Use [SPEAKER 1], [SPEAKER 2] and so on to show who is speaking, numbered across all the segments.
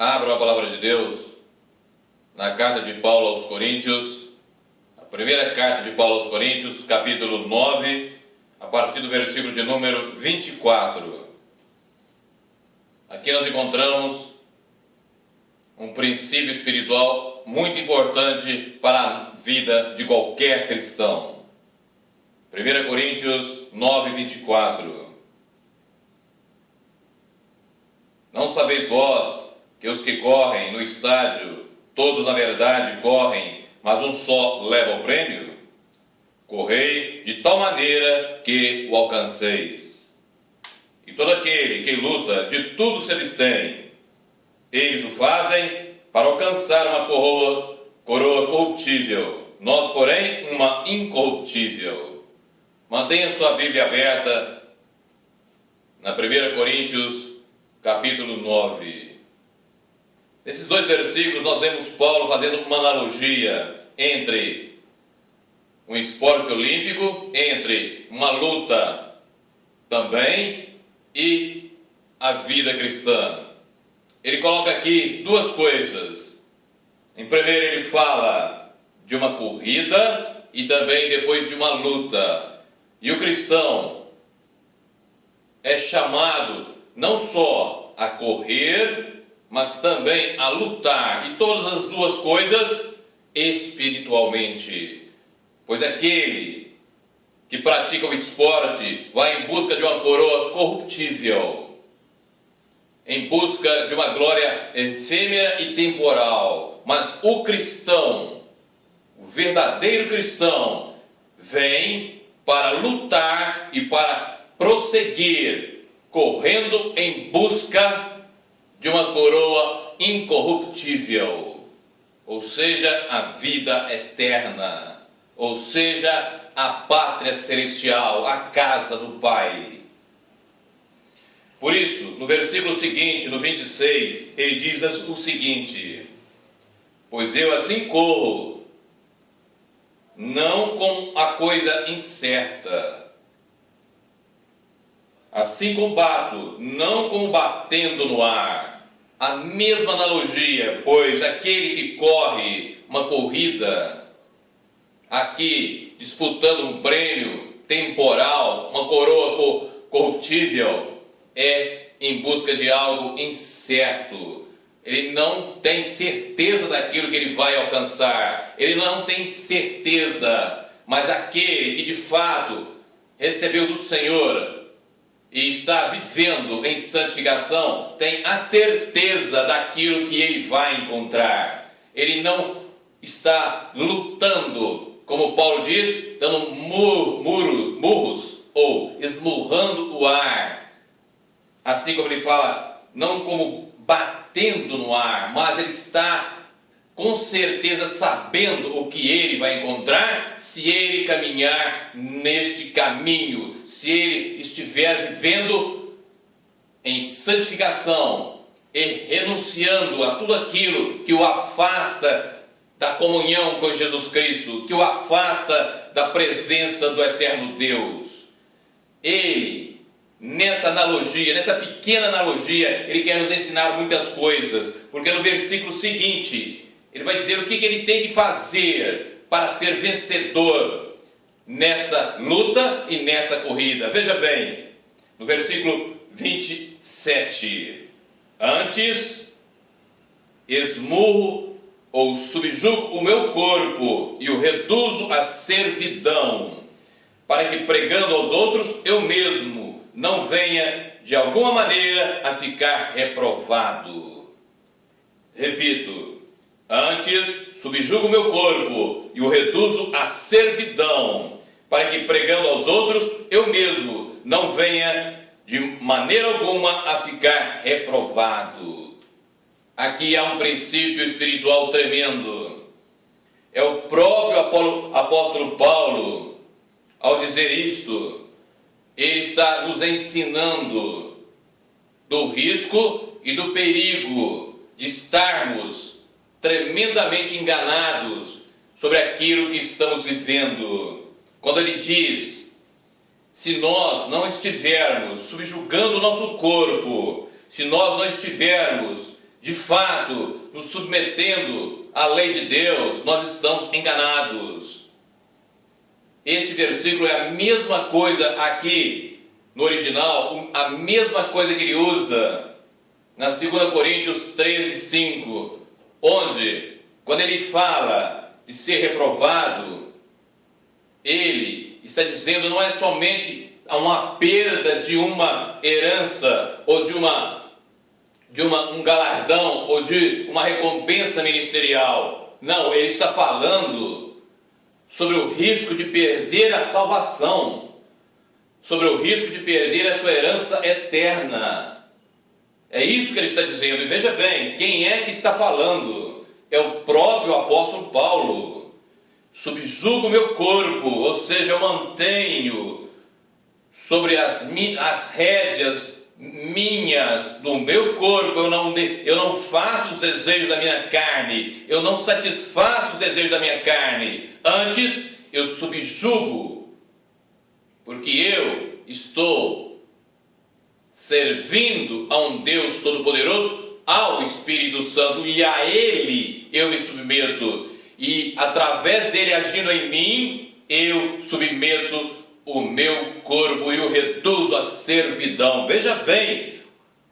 [SPEAKER 1] Abra a palavra de Deus na carta de Paulo aos Coríntios, a primeira carta de Paulo aos Coríntios, capítulo 9, a partir do versículo de número 24. Aqui nós encontramos um princípio espiritual muito importante para a vida de qualquer cristão. 1 Coríntios 9, 24. Não sabeis vós que os que correm no estádio, todos na verdade correm, mas um só leva o prêmio? Correi de tal maneira que o alcanceis. E todo aquele que luta, de tudo se abstém. Eles o fazem para alcançar uma coroa corruptível, nós, porém, uma incorruptível. Mantenha sua Bíblia aberta na 1 Coríntios, capítulo 9. Nesses dois versículos nós vemos Paulo fazendo uma analogia entre um esporte olímpico, entre uma luta também e a vida cristã. Ele coloca aqui duas coisas. Em primeiro ele fala de uma corrida e também depois de uma luta. E o cristão é chamado não só a correr, mas também a lutar, e todas as duas coisas espiritualmente. Pois aquele que pratica o esporte vai em busca de uma coroa corruptível, em busca de uma glória efêmera e temporal. Mas o cristão, o verdadeiro cristão, vem para lutar e para prosseguir, correndo em busca de uma coroa incorruptível, ou seja, a vida eterna, ou seja, a pátria celestial, a casa do Pai. Por isso, no versículo seguinte, no 26, ele diz o seguinte: pois eu assim corro, não com a coisa incerta, assim combato, não como batendo no ar. A mesma analogia, pois aquele que corre uma corrida, aqui disputando um prêmio temporal, uma coroa corruptível, é em busca de algo incerto. Ele não tem certeza daquilo que ele vai alcançar, ele não tem certeza, mas aquele que de fato recebeu do Senhor e está vivendo em santificação, tem a certeza daquilo que ele vai encontrar. Ele não está lutando, como Paulo diz, dando murros ou esmurrando o ar. Assim como ele fala, não como batendo no ar, mas ele está com certeza sabendo o que ele vai encontrar se ele caminhar neste caminho, se ele estiver vivendo em santificação e renunciando a tudo aquilo que o afasta da comunhão com Jesus Cristo, que o afasta da presença do eterno Deus. Ele, nessa analogia, nessa pequena analogia, ele quer nos ensinar muitas coisas, porque no versículo seguinte ele vai dizer o que ele tem que fazer para ser vencedor nessa luta e nessa corrida. Veja bem, no versículo 27. Antes, esmurro ou subjugo o meu corpo e o reduzo à servidão, para que pregando aos outros, eu mesmo não venha de alguma maneira a ficar reprovado. Repito, antes subjugo o meu corpo e o reduzo à servidão, para que pregando aos outros, eu mesmo não venha de maneira alguma a ficar reprovado. Aqui há um princípio espiritual tremendo. É o próprio apóstolo Paulo, ao dizer isto, ele está nos ensinando do risco e do perigo de estarmos tremendamente enganados sobre aquilo que estamos vivendo. Quando ele diz, se nós não estivermos subjugando o nosso corpo, se nós não estivermos de fato, nos submetendo à lei de Deus, nós estamos enganados. Este versículo é a mesma coisa aqui no original, a mesma coisa que ele usa na 2 Coríntios 13:5, onde, quando ele fala de ser reprovado, ele está dizendo não é somente uma perda de uma herança ou de um galardão ou de uma recompensa ministerial. Não, ele está falando sobre o risco de perder a salvação, sobre o risco de perder a sua herança eterna. É isso que ele está dizendo. E veja bem, quem é que está falando? É o próprio apóstolo Paulo. Subjugo meu corpo, ou seja, eu mantenho sobre as rédeas minhas do meu corpo, eu não faço os desejos da minha carne, eu não satisfaço os desejos da minha carne, antes eu subjugo, porque eu estou servindo a um Deus Todo-Poderoso, ao Espírito Santo, e a Ele eu me submeto, e através dele agindo em mim, eu submeto o meu corpo e o reduzo à servidão. Veja bem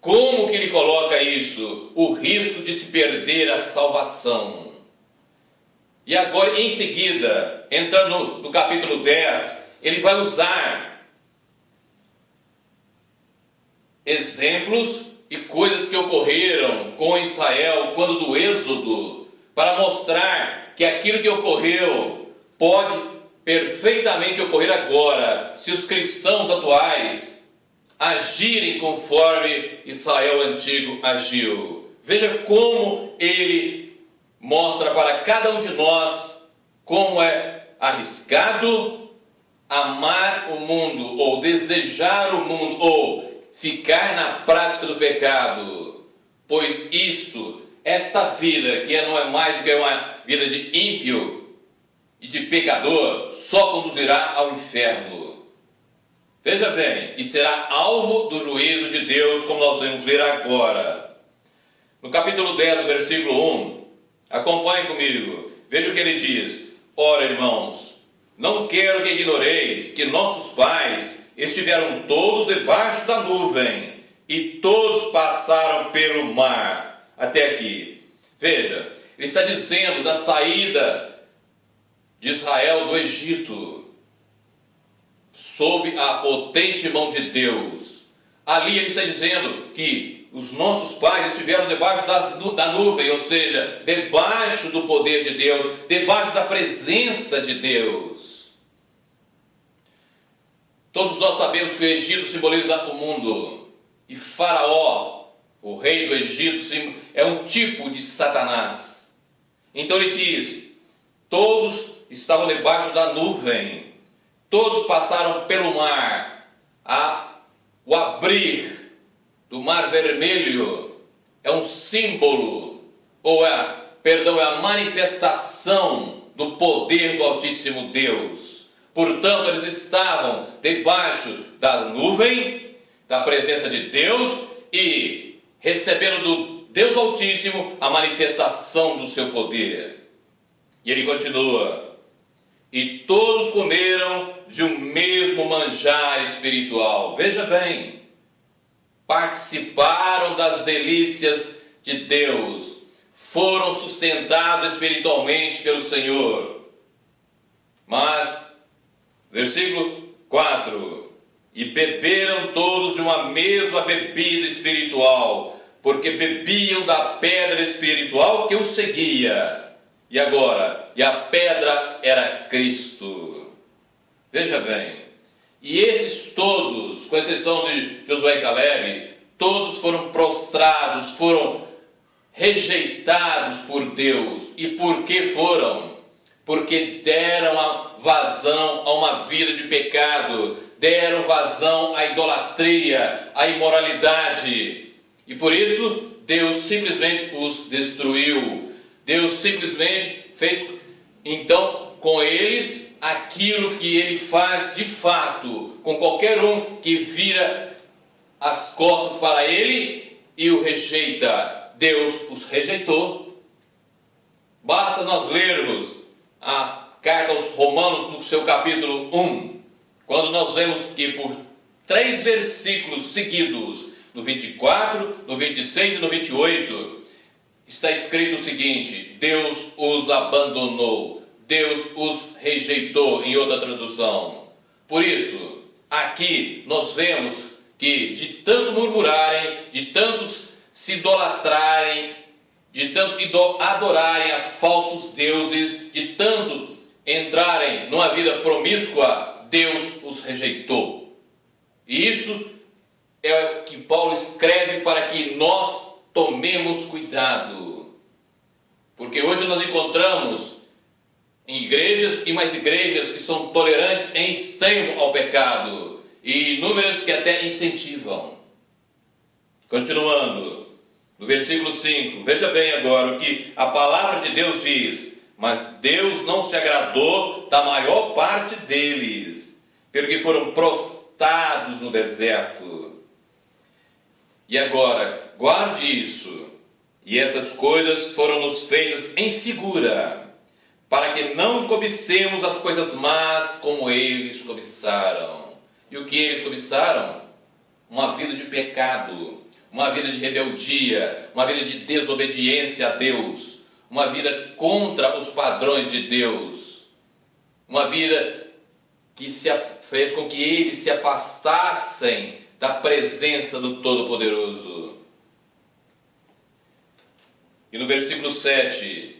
[SPEAKER 1] como que ele coloca isso, o risco de se perder a salvação. E agora, em seguida, entrando no capítulo 10, ele vai usar exemplos e coisas que ocorreram com Israel quando do Êxodo, para mostrar que aquilo que ocorreu pode perfeitamente ocorrer agora, se os cristãos atuais agirem conforme Israel antigo agiu. Veja como ele mostra para cada um de nós como é arriscado amar o mundo, ou desejar o mundo, ou ficar na prática do pecado, pois esta vida, que não é mais do que uma vida de ímpio e de pecador, só conduzirá ao inferno. Veja bem, e será alvo do juízo de Deus, como nós vamos ver agora. No capítulo 10, versículo 1, acompanhe comigo, veja o que ele diz. Ora, irmãos, não quero que ignoreis que nossos pais estiveram todos debaixo da nuvem, e todos passaram pelo mar. Até aqui. Veja, ele está dizendo da saída de Israel do Egito, sob a potente mão de Deus. Ali ele está dizendo que os nossos pais estiveram debaixo da nuvem, ou seja, debaixo do poder de Deus, debaixo da presença de Deus. Todos nós sabemos que o Egito simboliza o mundo, e Faraó, o rei do Egito, é um tipo de Satanás. Então ele diz, todos estavam debaixo da nuvem, todos passaram pelo mar. O abrir do mar vermelho é um símbolo, é a manifestação do poder do Altíssimo Deus. Portanto, eles estavam debaixo da nuvem, da presença de Deus, e recebendo do Deus Altíssimo a manifestação do seu poder. E ele continua, e todos comeram de um mesmo manjar espiritual. Veja bem, participaram das delícias de Deus, foram sustentados espiritualmente pelo Senhor. Mas, versículo 4, e beberam todos de uma mesma bebida espiritual, porque bebiam da pedra espiritual que os seguia. E agora, e a pedra era Cristo. Veja bem, e esses todos, com exceção de Josué e Caleb, todos foram prostrados, foram rejeitados por Deus. E por que foram? Porque deram vazão a uma vida de pecado, deram vazão à idolatria, à imoralidade. E por isso, Deus simplesmente os destruiu. Deus simplesmente fez, então, com eles aquilo que ele faz de fato com qualquer um que vira as costas para ele e o rejeita. Deus os rejeitou. Basta nós lermos a carta aos Romanos, no seu capítulo 1, quando nós vemos que por 3 versículos seguidos, no 24, no 26 e no 28, está escrito o seguinte: Deus os abandonou, Deus os rejeitou, em outra tradução. Por isso, aqui nós vemos que de tanto murmurarem, de tantos se idolatrarem, de tanto adorarem a falsos deuses, de tanto entrarem numa vida promíscua, Deus os rejeitou. E isso é o que Paulo escreve para que nós tomemos cuidado. Porque hoje nós encontramos em igrejas e mais igrejas que são tolerantes em extremo ao pecado, e números que até incentivam. Continuando, no versículo 5, veja bem agora o que a palavra de Deus diz: mas Deus não se agradou da maior parte deles, pelo que foram prostrados no deserto. E agora, guarde isso, e essas coisas foram-nos feitas em figura, para que não cobicemos as coisas más como eles cobiçaram. E o que eles cobiçaram? Uma vida de pecado, uma vida de rebeldia, uma vida de desobediência a Deus, uma vida contra os padrões de Deus, uma vida que fez com que eles se afastassem da presença do Todo-Poderoso. E no versículo 7,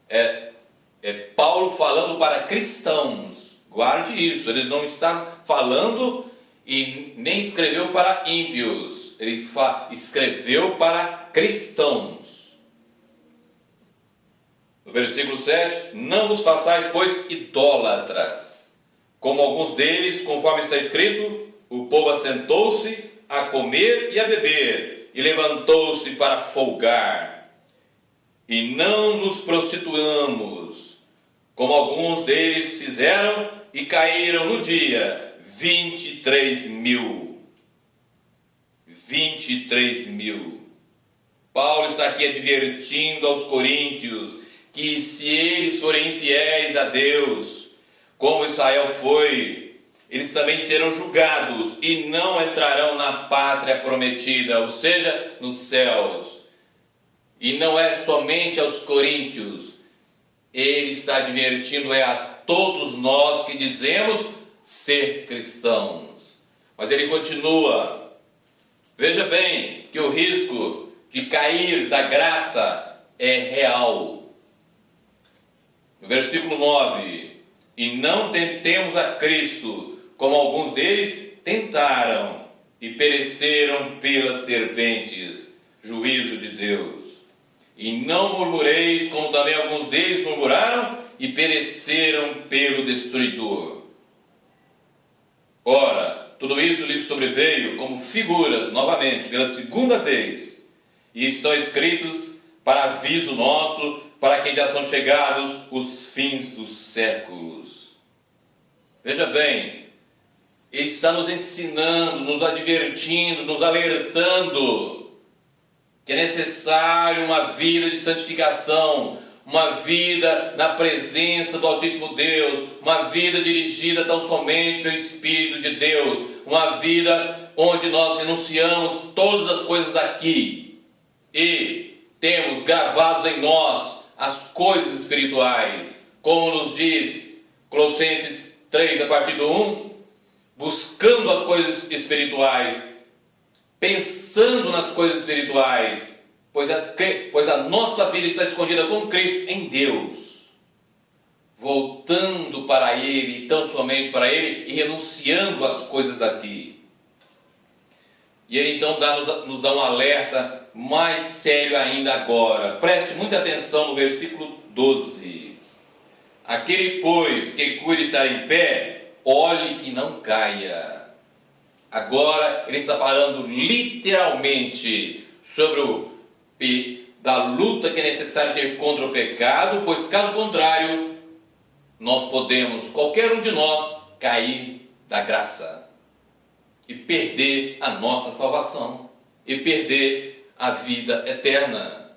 [SPEAKER 1] é Paulo falando para cristãos. Guarde isso, ele não está falando e nem escreveu para ímpios, ele escreveu para cristãos. No versículo 7, não vos façais, pois, idólatras, como alguns deles, conforme está escrito: o povo assentou-se a comer e a beber, e levantou-se para folgar. E não nos prostituamos, como alguns deles fizeram, e caíram no dia 23 mil. 23 mil. Paulo está aqui advertindo aos coríntios que se eles forem infiéis a Deus, como Israel foi, eles também serão julgados e não entrarão na pátria prometida, ou seja, nos céus. E não é somente aos coríntios, ele está advertindo a todos nós que dizemos ser cristãos. Mas ele continua: veja bem que o risco de cair da graça é real. No versículo 9: e não tentemos a Cristo, como alguns deles tentaram e pereceram pelas serpentes, juízo de Deus. E não murmureis, como também alguns deles murmuraram e pereceram pelo destruidor. Ora, tudo isso lhes sobreveio como figuras, novamente, pela segunda vez, e estão escritos para aviso nosso, para que já são chegados os fins dos séculos. Veja bem, ele está nos ensinando, nos advertindo, nos alertando que é necessário uma vida de santificação, uma vida na presença do Altíssimo Deus, uma vida dirigida tão somente pelo Espírito de Deus, uma vida onde nós renunciamos todas as coisas daqui e temos gravados em nós as coisas espirituais, como nos diz Colossenses 3, a partir do 1, buscando as coisas espirituais, pensando nas coisas espirituais, pois a nossa vida está escondida com Cristo em Deus, voltando para Ele, tão somente para Ele, e renunciando às coisas aqui. E Ele então nos dá um alerta mais sério ainda agora. Preste muita atenção no versículo 12. Aquele, pois, que cuide estar em pé, olhe que não caia. Agora ele está falando literalmente sobre da luta que é necessário ter contra o pecado, pois caso contrário, nós podemos, qualquer um de nós, cair da graça e perder a nossa salvação e perder a vida eterna.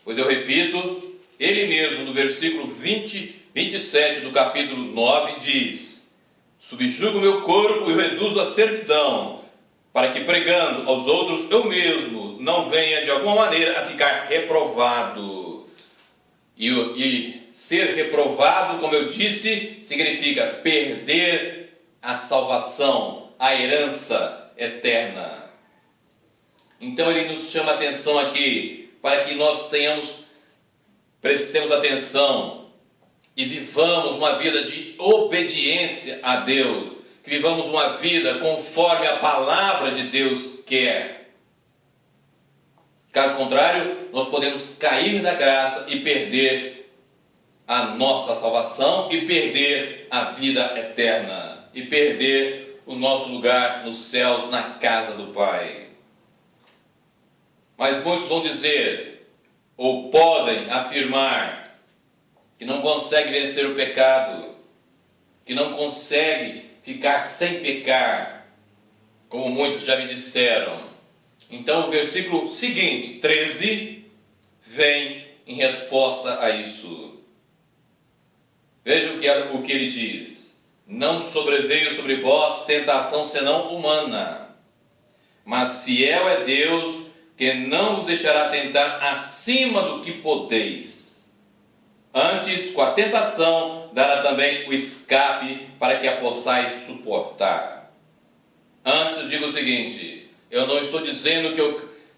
[SPEAKER 1] Pois eu repito, ele mesmo, no versículo 27 do capítulo 9, diz: subjugo o meu corpo e o reduzo à servidão, para que pregando aos outros eu mesmo não venha de alguma maneira a ficar reprovado. E ser reprovado, como eu disse, significa perder a salvação, a herança eterna. Então ele nos chama a atenção aqui, para que nós prestemos atenção e vivamos uma vida de obediência a Deus, que vivamos uma vida conforme a palavra de Deus quer. Caso contrário, nós podemos cair da graça e perder a nossa salvação e perder a vida eterna e perder o nosso lugar nos céus, na casa do Pai. Mas muitos vão dizer, ou podem afirmar, que não consegue vencer o pecado, que não consegue ficar sem pecar, como muitos já me disseram. Então o versículo seguinte, 13, vem em resposta a isso. Veja o que ele diz: não sobreveio sobre vós tentação senão humana, mas fiel é Deus, que não vos deixará tentar acima do que podeis. Antes, com a tentação, dará também o escape para que a possais suportar. Antes, eu digo o seguinte: eu não estou dizendo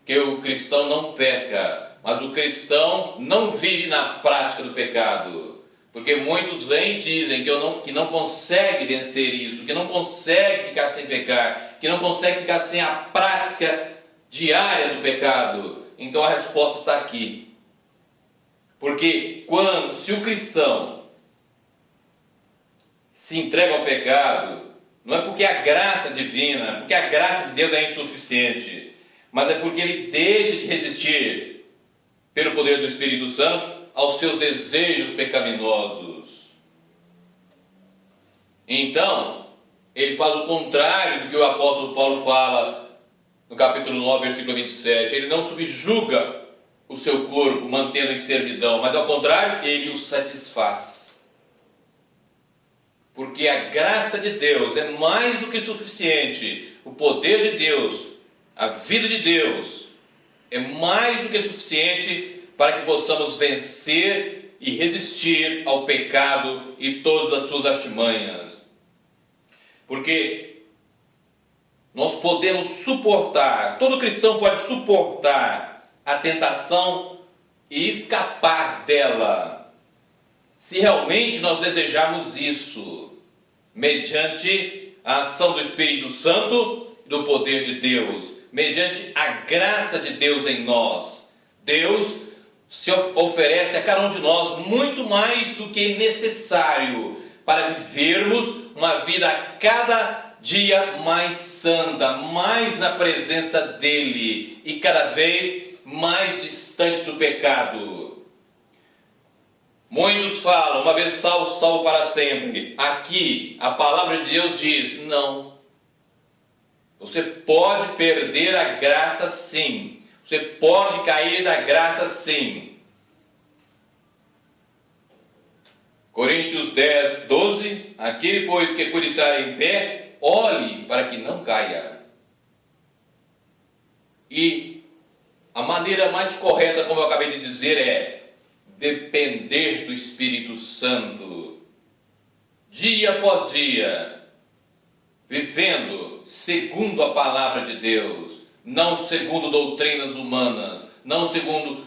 [SPEAKER 1] que o cristão não peca, mas o cristão não vive na prática do pecado. Porque muitos vêm e dizem que não consegue vencer isso, que não consegue ficar sem pecar, que não consegue ficar sem a prática diária do pecado. Então a resposta está aqui. Porque se o cristão se entrega ao pecado, não é porque a graça divina, porque a graça de Deus é insuficiente, mas é porque ele deixa de resistir, pelo poder do Espírito Santo, aos seus desejos pecaminosos. Então, ele faz o contrário do que o apóstolo Paulo fala no capítulo 9, versículo 27. Ele não subjuga o seu corpo, mantendo em servidão, mas ao contrário, ele o satisfaz. Porque a graça de Deus é mais do que suficiente. O poder de Deus, a vida de Deus, é mais do que suficiente para que possamos vencer e resistir ao pecado e todas as suas artimanhas. Porque nós podemos suportar, todo cristão pode suportar a tentação e escapar dela, se realmente nós desejarmos isso, mediante a ação do Espírito Santo e do poder de Deus, mediante a graça de Deus em nós. Deus se oferece a cada um de nós muito mais do que necessário para vivermos uma vida cada dia mais santa, mais na presença dele e cada vez mais distante do pecado. Muitos falam, uma vez salvo, salvo para sempre. Aqui a palavra de Deus diz: não. Você pode perder a graça sim. Você pode cair da graça sim. Coríntios 10, 12. Aquele, pois, que por estar em pé, olhe para que não caia. E a maneira mais correta, como eu acabei de dizer, é depender do Espírito Santo. Dia após dia, vivendo segundo a palavra de Deus. Não segundo doutrinas humanas, não segundo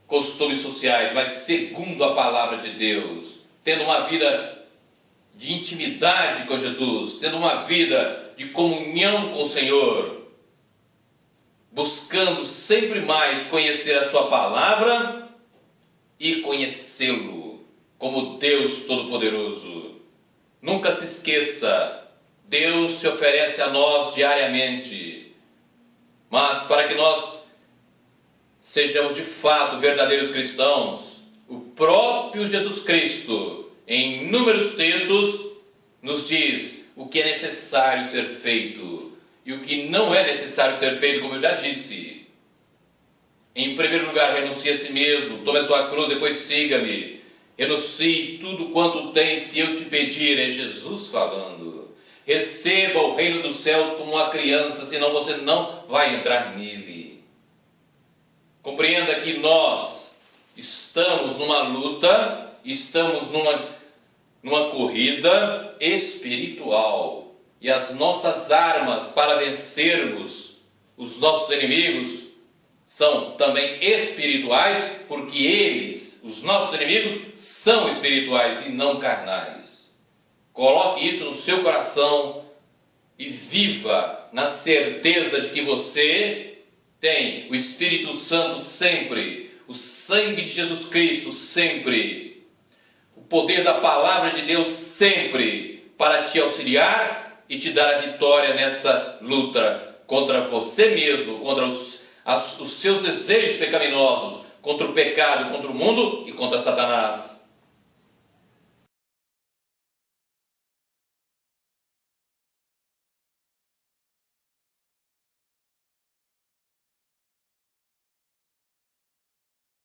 [SPEAKER 1] costumes sociais, mas segundo a palavra de Deus, tendo uma vida de intimidade com Jesus, tendo uma vida de comunhão com o Senhor, buscando sempre mais conhecer a sua palavra e conhecê-lo como Deus Todo-Poderoso. Nunca se esqueça, Deus se oferece a nós diariamente. Mas para que nós sejamos de fato verdadeiros cristãos, o próprio Jesus Cristo, em inúmeros textos, nos diz o que é necessário ser feito e o que não é necessário ser feito, como eu já disse. Em primeiro lugar, renuncie a si mesmo, tome a sua cruz, depois siga-me. Renuncie tudo quanto tem, se eu te pedir, é Jesus falando. Receba o reino dos céus como uma criança, senão você não vai entrar nele. Compreenda que nós estamos numa luta, estamos numa corrida espiritual. E as nossas armas para vencermos os nossos inimigos são também espirituais, porque eles, os nossos inimigos, são espirituais e não carnais. Coloque isso no seu coração e viva na certeza de que você tem o Espírito Santo sempre, o sangue de Jesus Cristo sempre, o poder da palavra de Deus sempre para te auxiliar e te dar a vitória nessa luta contra você mesmo, contra os seus desejos pecaminosos, contra o pecado, contra o mundo e contra Satanás.